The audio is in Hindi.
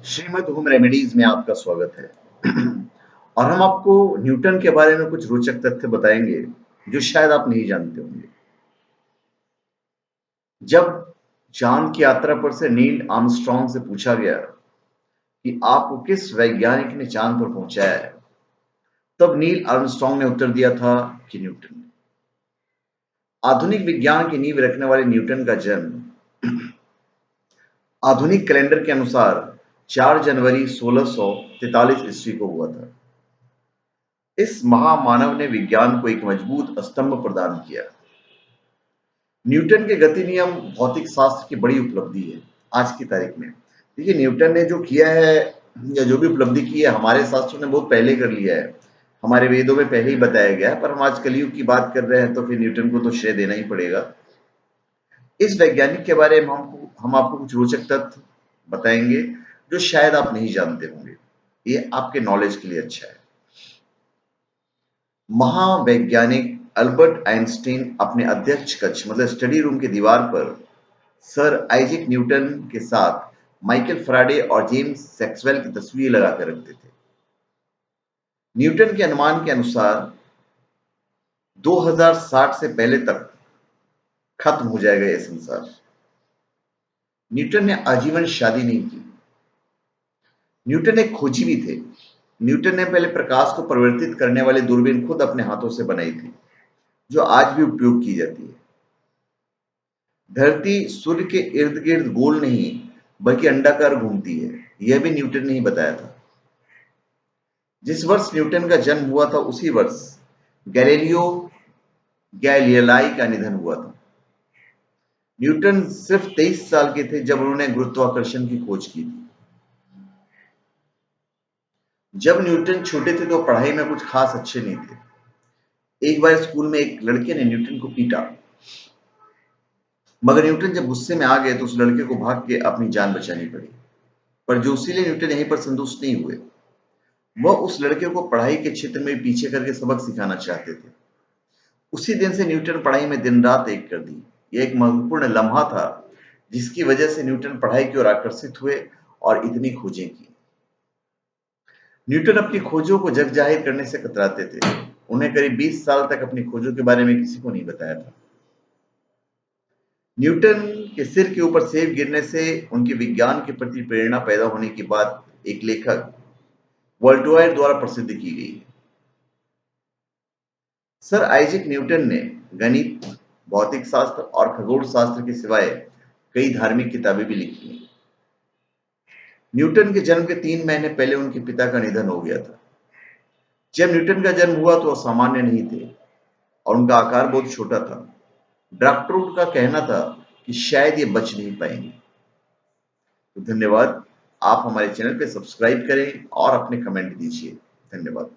श्रीमद होम रेमेडीज में आपका स्वागत है। और हम आपको न्यूटन के बारे में कुछ रोचक तथ्य बताएंगे जो शायद आप नहीं जानते होंगे। जब चांद की यात्रा पर से नील आर्मस्ट्रॉन्ग से पूछा गया कि आपको किस वैज्ञानिक ने चांद पर पहुंचाया है, तब नील आर्मस्ट्रॉन्ग ने उत्तर दिया था कि न्यूटन। आधुनिक विज्ञान की नींव रखने वाले न्यूटन का जन्म आधुनिक कैलेंडर के अनुसार 4 जनवरी 1643 ईस्वी को हुआ था। इस महामानव ने विज्ञान को एक मजबूत स्तंभ प्रदान किया। न्यूटन के गति नियम भौतिक शास्त्र की बड़ी उपलब्धि है आज की तारीख में। देखिए, न्यूटन ने जो किया है या जो भी उपलब्धि की है, हमारे शास्त्रों ने बहुत पहले कर लिया है, हमारे वेदों में पहले ही बताया गया है, पर हम आज कलयुग की बात कर रहे हैं तो फिर न्यूटन को तो श्रेय देना ही पड़ेगा। इस वैज्ञानिक के बारे में हम आपको कुछ रोचक तथ्य बताएंगे जो शायद आप नहीं जानते होंगे। ये आपके नॉलेज के लिए अच्छा है। महावैज्ञानिक अल्बर्ट आइंस्टीन अपने अध्यक्ष कक्ष मतलब स्टडी रूम की दीवार पर सर आइजैक न्यूटन के साथ माइकल फैराडे और जेम्स मैक्सवेल की तस्वीर लगाकर रखते थे। न्यूटन के अनुमान के अनुसार 2060 से पहले तक खत्म हो जाएगा यह संसार। न्यूटन ने आजीवन शादी नहीं की। न्यूटन एक खोजी भी थे। न्यूटन ने पहले प्रकाश को परिवर्तित करने वाली दूरबीन खुद अपने हाथों से बनाई थी, जो आज भी उपयोग की जाती है। धरती सूर्य के इर्द गिर्द गोल नहीं बल्कि अंडाकार घूमती है, यह भी न्यूटन ने ही बताया था। जिस वर्ष न्यूटन का जन्म हुआ था उसी वर्ष गैलीलियो गैलिलाई का निधन हुआ था। न्यूटन सिर्फ 23 साल के थे जब उन्होंने गुरुत्वाकर्षण की खोज की थी। जब न्यूटन छोटे थे तो पढ़ाई में कुछ खास अच्छे नहीं थे। एक बार स्कूल में एक लड़के ने न्यूटन को पीटा, मगर न्यूटन जब गुस्से में आ गए तो उस लड़के को भाग के अपनी जान बचानी पड़ी। पर जोशीले न्यूटन यहीं पर संतुष्ट नहीं हुए। वह उस लड़के को पढ़ाई के क्षेत्र में पीछे करके सबक सिखाना चाहते थे। उसी दिन से न्यूटन पढ़ाई में दिन रात एक कर दी। यह एक महत्वपूर्ण लम्हा था जिसकी वजह से न्यूटन पढ़ाई की ओर आकर्षित हुए और इतनी खोजें की। न्यूटन अपनी खोजों को जग जाहिर करने से कतराते थे। उन्हें करीब 20 साल तक अपनी खोजों के बारे में किसी को नहीं बताया था। न्यूटन के सिर के ऊपर सेब गिरने से उनके विज्ञान के प्रति प्रेरणा पैदा होने की बात एक लेखक वोल्टेयर द्वारा प्रसिद्ध की गई है। सर आइजैक न्यूटन ने गणित, भौतिक शास्त्र और खगोल शास्त्र के सिवाय कई धार्मिक किताबें भी लिखी हैं। न्यूटन के जन्म के 3 महीने पहले उनके पिता का निधन हो गया था। जब न्यूटन का जन्म हुआ तो वह सामान्य नहीं थे और उनका आकार बहुत छोटा था। डॉक्टरों का कहना था कि शायद ये बच नहीं पाएंगे। तो धन्यवाद। आप हमारे चैनल पे सब्सक्राइब करें और अपने कमेंट दीजिए। धन्यवाद।